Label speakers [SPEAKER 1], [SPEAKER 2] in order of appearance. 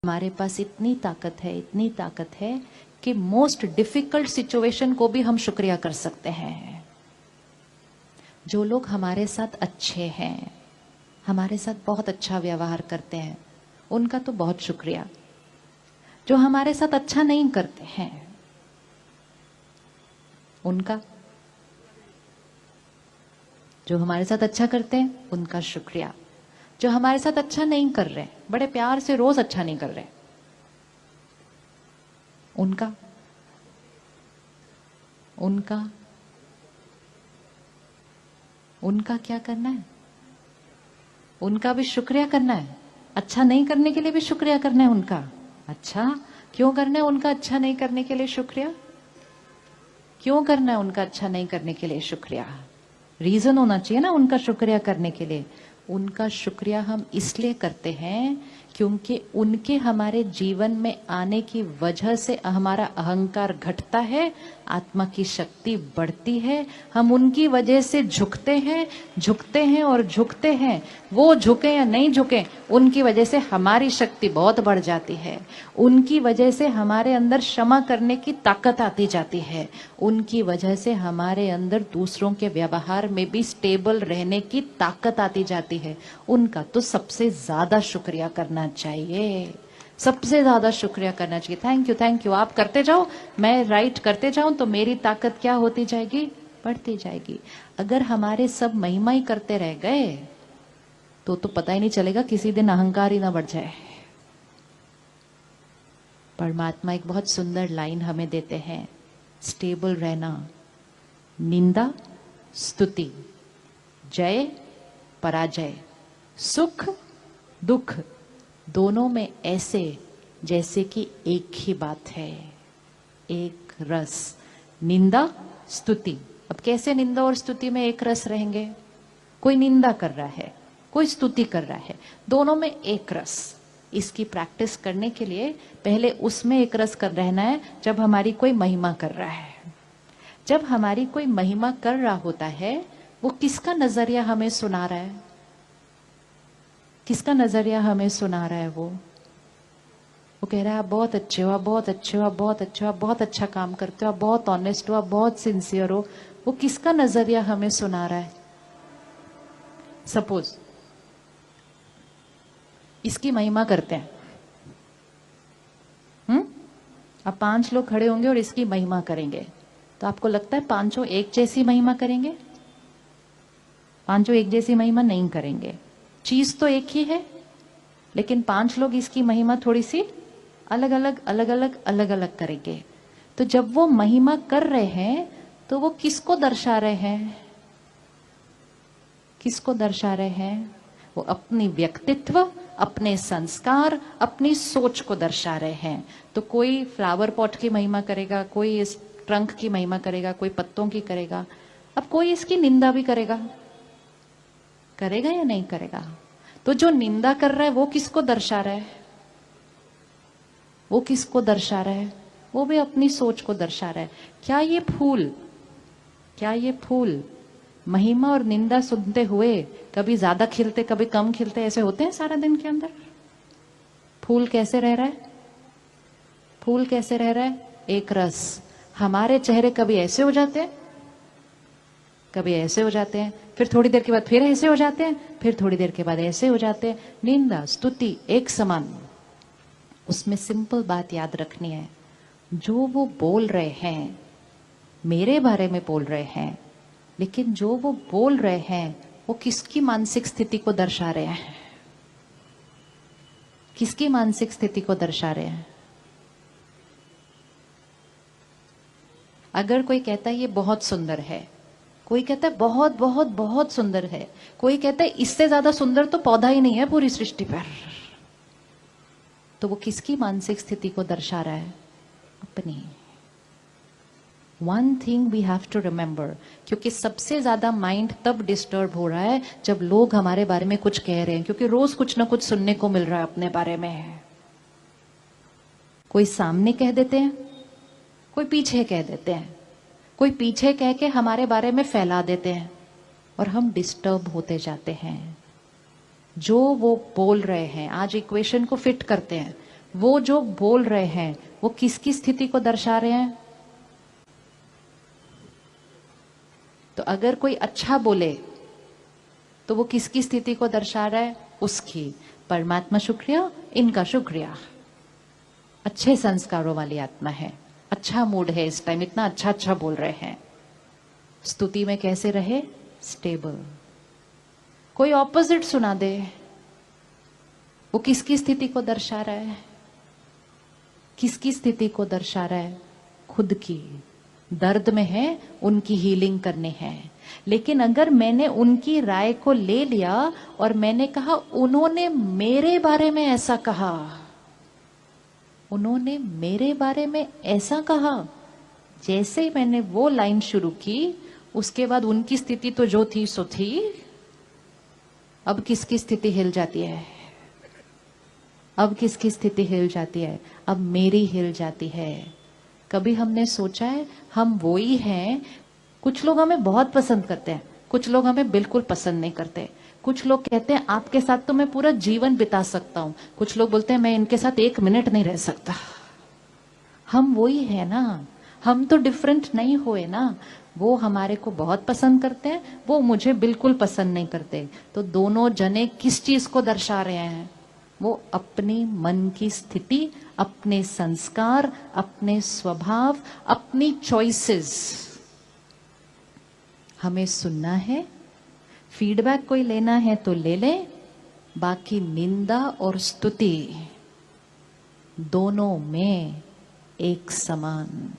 [SPEAKER 1] हमारे पास इतनी ताकत है कि मोस्ट डिफिकल्ट सिचुएशन को भी हम शुक्रिया कर सकते हैं। जो लोग हमारे साथ अच्छे हैं, हमारे साथ बहुत अच्छा व्यवहार करते हैं, उनका तो बहुत शुक्रिया। जो हमारे साथ अच्छा नहीं करते हैं उनका, जो हमारे साथ अच्छा करते हैं उनका शुक्रिया। जो हमारे साथ अच्छा नहीं कर रहे, बड़े प्यार से रोज अच्छा नहीं कर रहे, उनका उनका उनका क्या करना है? उनका भी शुक्रिया करना है। अच्छा नहीं करने के लिए भी शुक्रिया करना है उनका। अच्छा क्यों करना है उनका अच्छा नहीं करने के लिए शुक्रिया? क्यों करना है उनका अच्छा नहीं करने के लिए शुक्रिया? रीजन होना चाहिए ना उनका शुक्रिया करने के लिए। उनका शुक्रिया हम इसलिए करते हैं क्योंकि उनके हमारे जीवन में आने की वजह से हमारा अहंकार घटता है, आत्मा की शक्ति बढ़ती है। हम उनकी वजह से झुकते हैं और झुकते हैं। वो झुके या नहीं झुके, उनकी वजह से हमारी शक्ति बहुत बढ़ जाती है। उनकी वजह से हमारे अंदर क्षमा करने की ताकत आती जाती है। उनकी वजह से हमारे अंदर दूसरों के व्यवहार में भी स्टेबल रहने की ताकत आती जाती है। उनका तो सबसे ज्यादा शुक्रिया करना चाहिए, सबसे ज्यादा शुक्रिया करना चाहिए। थैंक यू आप करते जाओ, मैं राइट करते जाऊं तो मेरी ताकत क्या होती जाएगी? बढ़ती जाएगी। अगर हमारे सब महिमा ही करते रह गए तो पता ही नहीं चलेगा, किसी दिन अहंकार ही ना बढ़ जाए। परमात्मा एक बहुत सुंदर लाइन हमें देते हैं, स्टेबल रहना, निंदा स्तुति, जय पराजय, सुख दुख, दोनों में ऐसे जैसे कि एक ही बात है, एक रस। निंदा स्तुति, अब कैसे निंदा और स्तुति में एक रस रहेंगे? कोई निंदा कर रहा है, कोई स्तुति कर रहा है, दोनों में एक रस। इसकी प्रैक्टिस करने के लिए पहले उसमें एक रस कर रहना है जब हमारी कोई महिमा कर रहा है। जब हमारी कोई महिमा कर रहा होता है, वो किसका नजरिया हमें सुना रहा है? किसका नजरिया हमें सुना रहा है? वो कह रहा है आप बहुत अच्छे हो, आप बहुत अच्छे हो, आप बहुत अच्छे हो, आप बहुत अच्छा काम करते हो, आप बहुत ऑनेस्ट हो, आप बहुत सिंसियर हो। वो किसका नजरिया हमें सुना रहा है? सपोज इसकी महिमा करते हैं, अब 5 लोग खड़े होंगे और इसकी महिमा करेंगे, तो आपको लगता है पांचों एक जैसी महिमा करेंगे? पांचों एक जैसी महिमा नहीं करेंगे। चीज तो एक ही है, लेकिन 5 लोग इसकी महिमा थोड़ी सी अलग अलग करेंगे। तो जब वो महिमा कर रहे हैं तो वो किसको दर्शा रहे हैं? किसको दर्शा रहे हैं? वो अपनी व्यक्तित्व, अपने संस्कार, अपनी सोच को दर्शा रहे हैं। तो कोई फ्लावर पॉट की महिमा करेगा, कोई इस ट्रंक की महिमा करेगा, कोई पत्तों की करेगा, अब कोई इसकी निंदा भी करेगा। करेगा या नहीं करेगा? तो जो निंदा कर रहा है वो किसको दर्शा रहा है? वो किसको दर्शा रहा है? वो भी अपनी सोच को दर्शा रहा है। क्या ये फूल महिमा और निंदा सुनते हुए कभी ज्यादा खिलते कभी कम खिलते ऐसे होते हैं सारा दिन के अंदर? फूल कैसे रह रहा है? फूल कैसे रह रहा है? एक रस। हमारे चेहरे कभी ऐसे हो जाते हैं, कभी ऐसे हो जाते हैं, फिर थोड़ी देर के बाद फिर ऐसे हो जाते हैं, फिर थोड़ी देर के बाद ऐसे हो जाते हैं। निंदा स्तुति एक समान। उसमें सिंपल बात याद रखनी है, जो वो बोल रहे हैं मेरे बारे में बोल रहे हैं, लेकिन जो वो बोल रहे हैं वो किसकी मानसिक स्थिति को दर्शा रहे हैं? किसकी मानसिक स्थिति को दर्शा रहे हैं? अगर कोई कहता है ये बहुत सुंदर है, कोई कहता है बहुत बहुत बहुत सुंदर है, कोई कहता है इससे ज्यादा सुंदर तो पौधा ही नहीं है पूरी सृष्टि पर, तो वो किसकी मानसिक स्थिति को दर्शा रहा है? अपनी। One thing we have to remember, क्योंकि सबसे ज्यादा माइंड तब डिस्टर्ब हो रहा है जब लोग हमारे बारे में कुछ कह रहे हैं, क्योंकि रोज कुछ ना कुछ सुनने को मिल रहा है अपने बारे में। कोई सामने कह देते हैं, कोई पीछे कह देते हैं, कोई पीछे कह के हमारे बारे में फैला देते हैं और हम डिस्टर्ब होते जाते हैं। जो वो बोल रहे हैं, आज इक्वेशन को फिट करते हैं, वो जो बोल रहे हैं वो किसकी स्थिति को दर्शा रहे हैं? तो अगर कोई अच्छा बोले तो वो किसकी स्थिति को दर्शा रहा है? उसकी। परमात्मा शुक्रिया, इनका शुक्रिया। अच्छे संस्कारों वाली आत्मा है, अच्छा मूड है इस टाइम, इतना अच्छा अच्छा बोल रहे हैं। स्तुति में कैसे रहे? स्टेबल। कोई ऑपोजिट सुना दे, वो किसकी स्थिति को दर्शा रहा है? किसकी स्थिति को दर्शा रहा है? खुद की। दर्द में है, उनकी हीलिंग करनी है। लेकिन अगर मैंने उनकी राय को ले लिया और मैंने कहा उन्होंने मेरे बारे में ऐसा कहा, उन्होंने मेरे बारे में ऐसा कहा, जैसे ही मैंने वो लाइन शुरू की उसके बाद उनकी स्थिति तो जो थी सो थी। अब किसकी स्थिति हिल जाती है? अब किसकी स्थिति हिल जाती है? अब मेरी हिल जाती है। कभी हमने सोचा है हम वो ही हैं? कुछ लोग हमें बहुत पसंद करते हैं, कुछ लोग हमें बिल्कुल पसंद नहीं करते। कुछ लोग कहते हैं आपके साथ तो मैं पूरा जीवन बिता सकता हूं, कुछ लोग बोलते हैं मैं इनके साथ 1 मिनट नहीं रह सकता। हम वो ही है ना, हम तो डिफरेंट नहीं हुए ना। वो हमारे को बहुत पसंद करते हैं, वो मुझे बिल्कुल पसंद नहीं करते। तो दोनों जने किस चीज को दर्शा रहे हैं? वो अपनी मन की स्थिति, अपने संस्कार, अपने स्वभाव, अपनी चॉइसेस। हमें सुनना है, फीडबैक कोई लेना है तो ले ले, बाकी निंदा और स्तुति दोनों में एक समान।